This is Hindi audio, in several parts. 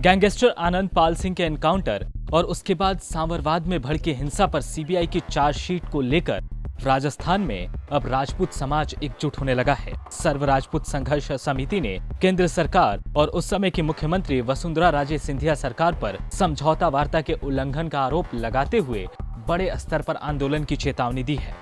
गैंगस्टर आनंद पाल सिंह के एनकाउंटर और उसके बाद सांवरवाद में भड़की हिंसा पर सीबीआई की चार्जशीट को लेकर राजस्थान में अब राजपूत समाज एकजुट होने लगा है। सर्व राजपूत संघर्ष समिति ने केंद्र सरकार और उस समय की मुख्यमंत्री वसुंधरा राजे सिंधिया सरकार पर समझौता वार्ता के उल्लंघन का आरोप लगाते हुए बड़े स्तर पर आंदोलन की चेतावनी दी है।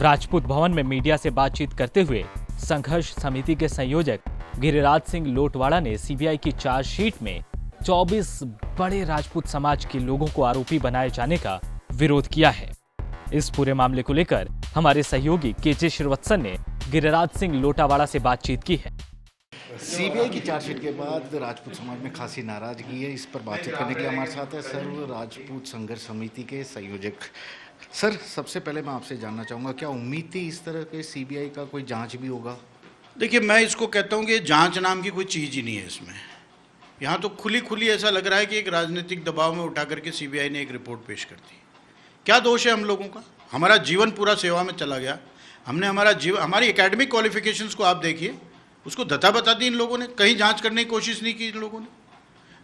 राजपूत भवन में मीडिया से बातचीत करते हुए संघर्ष समिति के संयोजक गिरिराज सिंह लोटवाड़ा ने सीबीआई की चार्जशीट में 24 बड़े राजपूत समाज के लोगों को आरोपी बनाए जाने का विरोध किया है। इस पूरे मामले को लेकर हमारे सहयोगी केजे श्रीवत्सन ने गिरिराज सिंह लोटावाड़ा से बातचीत की है। सीबीआई की चार्जशीट के बाद राजपूत समाज में खासी नाराजगी है। इस पर बातचीत करने के लिए हमारे साथ है सर्व राजपूत संघर्ष समिति के संयोजक। सर, सबसे पहले मैं आपसे जानना चाहूँगा, क्या उम्मीद थी इस तरह के सीबीआई का कोई जांच भी होगा? देखिए, मैं इसको कहता हूँ कि जांच नाम की कोई चीज़ ही नहीं है इसमें। यहाँ तो खुली ऐसा लग रहा है कि एक राजनीतिक दबाव में उठा करके सीबीआई ने एक रिपोर्ट पेश कर दी। क्या दोष है हम लोगों का? हमारा जीवन पूरा सेवा में चला गया। हमने हमारी एकेडमिक क्वालिफिकेशंस को आप देखिए, उसको धता बता दी इन लोगों ने। कहीं जांच करने की कोशिश नहीं की इन लोगों ने।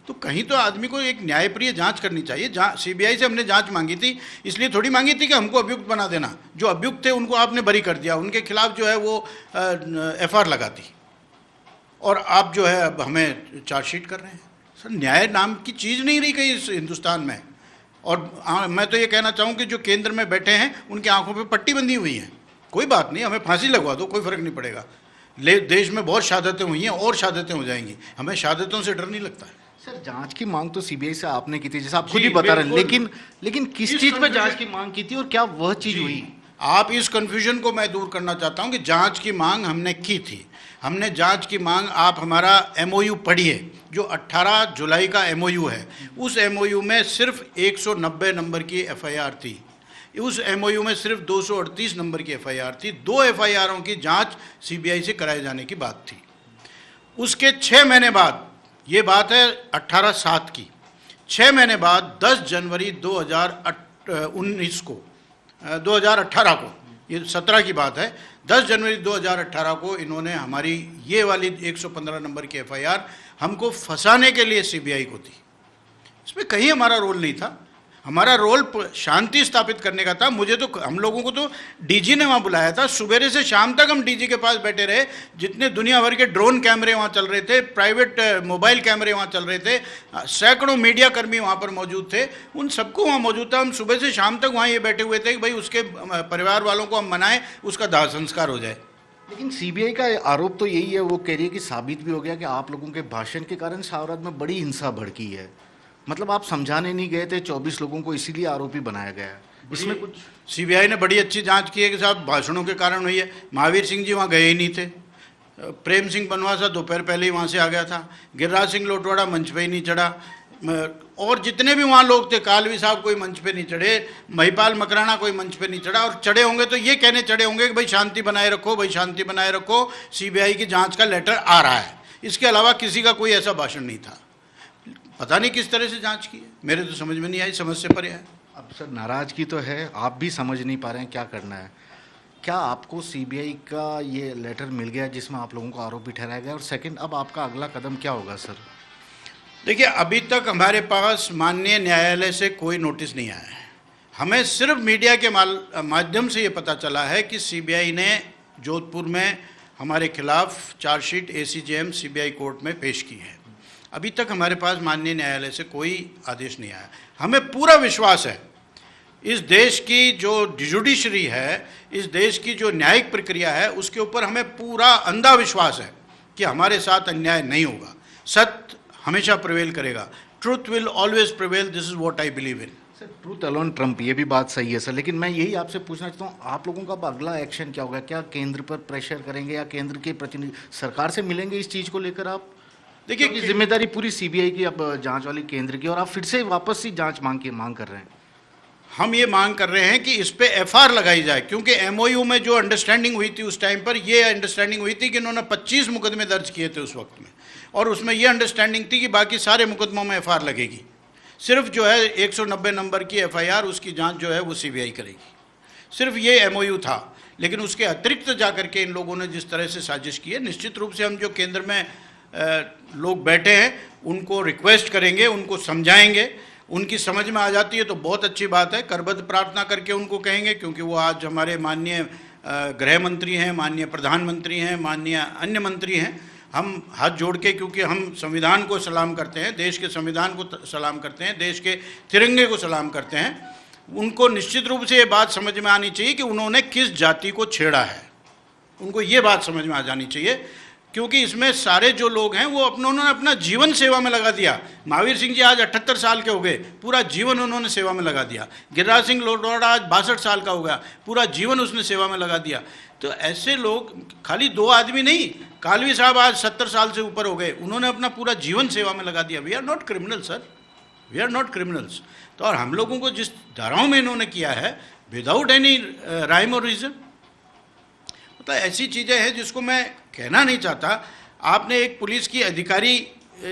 तो कहीं तो आदमी को एक न्यायप्रिय जांच करनी चाहिए। सीबीआई से हमने जांच मांगी थी, इसलिए थोड़ी मांगी थी कि हमको अभियुक्त बना देना। जो अभियुक्त थे उनको आपने बरी कर दिया, उनके खिलाफ जो है वो एफआईआर लगा दी, और आप जो है अब हमें चार्जशीट कर रहे हैं। सर, न्याय नाम की चीज़ नहीं रही कहीं इस हिंदुस्तान में। और मैं तो ये कहना चाहूँ कि जो केंद्र में बैठे हैं उनकी आंखों पर पट्टी बंधी हुई है। कोई बात नहीं, हमें फांसी लगवा दो, कोई फर्क नहीं पड़ेगा। देश में बहुत शहादतें हुई हैं और शहादतें हो जाएंगी, हमें शहादतों से डर नहीं लगता है। सर, जांच की मांग तो सीबीआई से आपने की थी, जैसा आप खुद ही बता रहे हैं, लेकिन किस चीज पर जांच की मांग की थी और क्या वह चीज हुई? आप इस कंफ्यूजन को मैं दूर करना चाहता हूं कि जांच की मांग हमने की थी। हमने जांच की मांग, आप हमारा एमओयू पढ़िए, जो 18 जुलाई का एमओयू है। उस एमओयू में सिर्फ 190 नंबर की एफआईआर थी। उस एमओयू में सिर्फ 238 नंबर की एफआईआर थी। 2 एफआईआरों की जांच सीबीआई से कराए जाने की बात थी। उसके 6 महीने बाद, ये बात है 18/7 की, 6 महीने बाद 10 जनवरी 2018 को, ये 17 की बात है, 10 जनवरी 2018 को इन्होंने हमारी ये वाली 115 नंबर की एफआईआर हमको फंसाने के लिए सीबीआई को दी। इसमें कहीं हमारा रोल नहीं था। हमारा रोल शांति स्थापित करने का था। हम लोगों को तो डीजी ने वहाँ बुलाया था। सुबह से शाम तक हम डीजी के पास बैठे रहे। जितने दुनिया भर के ड्रोन कैमरे वहाँ चल रहे थे, प्राइवेट मोबाइल कैमरे वहाँ चल रहे थे, सैकड़ों मीडिया कर्मी वहाँ पर मौजूद थे, उन सबको वहाँ मौजूद था। हम सुबह से शाम तक वहाँ ये बैठे हुए थे कि भाई उसके परिवार वालों को हम मनाएं, उसका दाह संस्कार हो जाए। लेकिन सीबीआई का आरोप तो यही है, वो कह रही है कि साबित भी हो गया कि आप लोगों के भाषण के कारण सांवराद में बड़ी हिंसा भड़की है। मतलब आप समझाने नहीं गए थे 24 लोगों को, इसीलिए आरोपी बनाया गया है। इसमें कुछ सीबीआई ने बड़ी अच्छी जांच की है कि साहब भाषणों के कारण हुई है। महावीर सिंह जी वहाँ गए ही नहीं थे। प्रेम सिंह बनवासा दोपहर पहले ही वहाँ से आ गया था। गिरिराज सिंह लोटवाड़ा मंच पे ही नहीं चढ़ा। और जितने भी वहाँ लोग थे, कालवी साहब कोई मंच पे नहीं चढ़े, महिपाल मकराना कोई मंच पे नहीं चढ़ा। और चढ़े होंगे तो ये कहने चढ़े होंगे कि भाई शांति बनाए रखो, भाई शांति बनाए रखो, सीबीआई की जाँच का लेटर आ रहा है। इसके अलावा किसी का कोई ऐसा भाषण नहीं था। पता नहीं किस तरह से जांच की है, मेरे तो समझ में नहीं आई, समझ से परे है। अब सर, नाराजगी तो है, आप भी समझ नहीं पा रहे हैं क्या करना है। क्या आपको सीबीआई का ये लेटर मिल गया जिसमें आप लोगों को आरोपी ठहराया गया? और सेकंड, अब आपका अगला कदम क्या होगा सर? देखिए, अभी तक हमारे पास माननीय न्यायालय से कोई नोटिस नहीं आया है। हमें सिर्फ मीडिया के माध्यम से ये पता चला है कि सीबीआई ने जोधपुर में हमारे खिलाफ चार्जशीट एसीजेएम सीबीआई कोर्ट में पेश की है। अभी तक हमारे पास माननीय न्यायालय से कोई आदेश नहीं आया। हमें पूरा विश्वास है, इस देश की जो जुडिशरी है, इस देश की जो न्यायिक प्रक्रिया है, उसके ऊपर हमें पूरा अंधा विश्वास है कि हमारे साथ अन्याय नहीं होगा। सत्य हमेशा प्रिवेल करेगा। Truth will always prevail, this is what I believe in. Sir, truth alone Trump, ये भी बात सही है सर, लेकिन मैं यही आपसे पूछना चाहता हूँ, आप लोगों का अब अगला एक्शन क्या होगा? क्या केंद्र पर प्रेशर करेंगे या केंद्र के प्रतिनिधि सरकार से मिलेंगे इस चीज़ को लेकर? आप देखिए कि जिम्मेदारी पूरी सीबीआई की, अब जांच वाली केंद्र की, और आप फिर से वापस से जांच मांग कर रहे हैं। हम ये मांग कर रहे हैं कि इस पे एफआईआर लगाई जाए, क्योंकि एमओयू में जो अंडरस्टैंडिंग हुई थी उस टाइम पर, ये अंडरस्टैंडिंग हुई थी कि इन्होंने 25 मुकदमे दर्ज किए थे उस वक्त में, और उसमें ये अंडरस्टैंडिंग थी कि बाकी सारे मुकदमों में एफआईआर लगेगी। सिर्फ जो है 190 नंबर की एफआईआर, उसकी जाँच जो है वो सीबीआई करेगी। सिर्फ ये एमओयू था। लेकिन उसके अतिरिक्त जाकर के इन लोगों ने जिस तरह से साजिश की है, निश्चित रूप से हम जो केंद्र में लोग बैठे हैं उनको रिक्वेस्ट करेंगे, उनको समझाएंगे, उनकी समझ में आ जाती है तो बहुत अच्छी बात है। करबद्ध प्रार्थना करके उनको कहेंगे, क्योंकि वो आज हमारे माननीय गृह मंत्री हैं, माननीय प्रधानमंत्री हैं, माननीय अन्य मंत्री हैं। हम हाथ जोड़ के, क्योंकि हम संविधान को सलाम करते हैं, देश के संविधान को सलाम करते हैं, देश के तिरंगे को सलाम करते हैं, उनको निश्चित रूप से ये बात समझ में आनी चाहिए कि उन्होंने किस जाति को छेड़ा है। उनको ये बात समझ में आ जानी चाहिए, क्योंकि इसमें सारे जो लोग हैं वो उन्होंने अपना जीवन सेवा में लगा दिया। महावीर सिंह जी आज 78 साल के हो गए, पूरा जीवन उन्होंने सेवा में लगा दिया। गिरिराज सिंह लोटवाड़ा आज 62 साल का हो गया, पूरा जीवन उसने सेवा में लगा दिया। तो ऐसे लोग, खाली 2 आदमी नहीं, कालवी साहब आज 70 साल से ऊपर हो गए, उन्होंने अपना पूरा जीवन सेवा में लगा दिया। We are not criminal sir, we are not criminals. तो और हम लोगों को जिस धाराओं में इन्होंने किया है, विदाउट एनी राइम और रीज़न, तो ऐसी चीज़ें हैं जिसको मैं कहना नहीं चाहता। आपने एक पुलिस की अधिकारी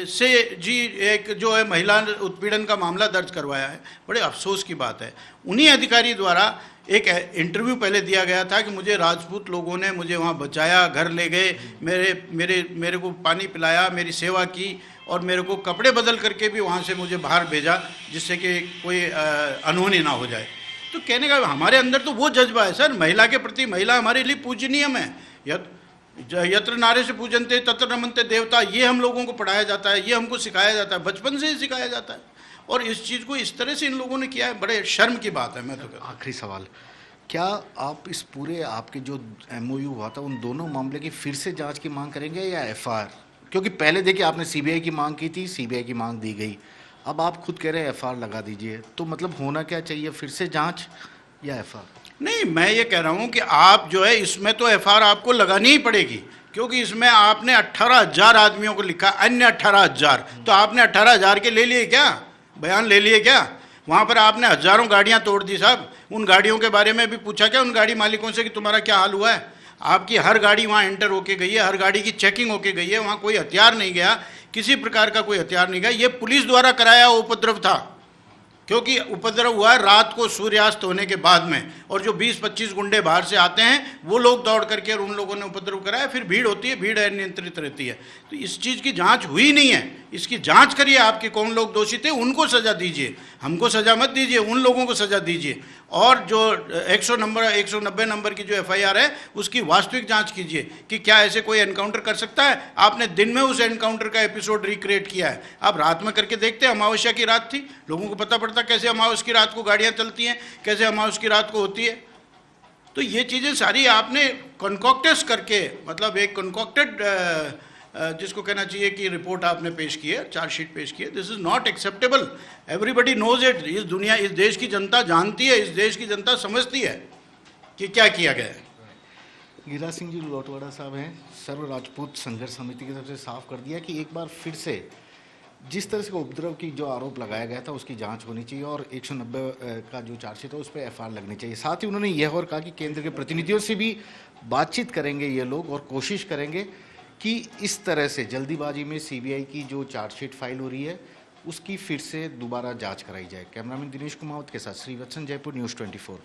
से जी एक जो है महिला उत्पीड़न का मामला दर्ज करवाया है, बड़े अफसोस की बात है। उन्हीं अधिकारी द्वारा एक इंटरव्यू पहले दिया गया था कि मुझे राजपूत लोगों ने मुझे वहाँ बचाया, घर ले गए, मेरे को पानी पिलाया, मेरी सेवा की और मेरे को कपड़े बदल करके भी वहाँ से मुझे बाहर भेजा, जिससे कि कोई अनहोनी ना हो जाए। तो कहने का हमारे अंदर तो वो जज्बा है सर, महिला के प्रति। महिला हमारे लिए पूजनीय है। यत्र नारे से पूजनते तत्र रमनते देवता, ये हम लोगों को पढ़ाया जाता है, ये हमको सिखाया जाता है, बचपन से ही सिखाया जाता है। और इस चीज़ को इस तरह से इन लोगों ने किया है, बड़े शर्म की बात है। मैं तो आखिरी सवाल, क्या आप इस पूरे आपके जो MOU हुआ था उन दोनों मामले की फिर से जांच की मांग करेंगे या FIR? क्योंकि पहले देखिए आपने CBI की मांग की थी, CBI की मांग दी गई, अब आप खुद कह रहे हैं FIR लगा दीजिए, तो मतलब होना क्या चाहिए, फिर से जांच या FIR? नहीं, मैं ये कह रहा हूँ कि आप जो है इसमें तो FIR आपको लगानी ही पड़ेगी, क्योंकि इसमें आपने 18,000 आदमियों को लिखा, अन्य 18,000, तो आपने 18,000 के ले लिए क्या, बयान ले लिए क्या? वहाँ पर आपने हज़ारों गाड़ियाँ तोड़ दी साहब। उन गाड़ियों के बारे में भी पूछा क्या उन गाड़ी मालिकों से कि तुम्हारा क्या हाल हुआ है? आपकी हर गाड़ी वहाँ एंटर होके गई है, हर गाड़ी की चेकिंग होके गई है, वहाँ कोई हथियार नहीं गया, किसी प्रकार का कोई हथियार नहीं गया। ये पुलिस द्वारा कराया उपद्रव था, क्योंकि उपद्रव हुआ रात को सूर्यास्त होने के बाद में, और जो 20-25 गुंडे बाहर से आते हैं वो लोग दौड़ करके और उन लोगों ने उपद्रव कराया। फिर भीड़ होती है, भीड़ अनियंत्रित रहती है। तो इस चीज़ की जांच हुई नहीं है, इसकी जांच करिए, आपके कौन लोग दोषी थे उनको सज़ा दीजिए, हमको सज़ा मत दीजिए, उन लोगों को सज़ा दीजिए। और जो 190 नंबर की जो FIR है उसकी वास्तविक जांच कीजिए कि क्या ऐसे कोई एनकाउंटर कर सकता है। आपने दिन में उस एनकाउंटर का एपिसोड रिक्रिएट किया है, आप रात में करके देखते। अमावस्या की रात थी, लोगों को पता पड़ता कैसे अमावस की रात को गाड़ियां चलती हैं, कैसे अमावस की रात को होती है। तो ये चीज़ें सारी आपने कॉन्कॉक्टेस करके, मतलब एक कॉन्कॉक्टेड जिसको कहना चाहिए कि रिपोर्ट आपने पेश की है, चार्जशीट पेश की है। This is not acceptable, everybody knows it. इस दुनिया, इस देश की जनता जानती है, इस देश की जनता समझती है कि क्या किया गया है। गिरिराज सिंह जी लोटवाड़ा साहब हैं, सर्व राजपूत संघर्ष समिति की तरफ से साफ कर दिया कि एक बार फिर से जिस तरह से उपद्रव की जो आरोप लगाया गया था उसकी जांच होनी चाहिए और 190 का जो चार्जशीट है उस पर FIR लगनी चाहिए। साथ ही उन्होंने यह और कहा कि केंद्र के प्रतिनिधियों से भी बातचीत करेंगे ये लोग और कोशिश करेंगे कि इस तरह से जल्दीबाजी में CBI की जो चार्जशीट फाइल हो रही है उसकी फिर से दोबारा जांच कराई जाए। कैमरामैन दिनेश कुमावत के साथ श्रीवत्सन, जयपुर, News 24।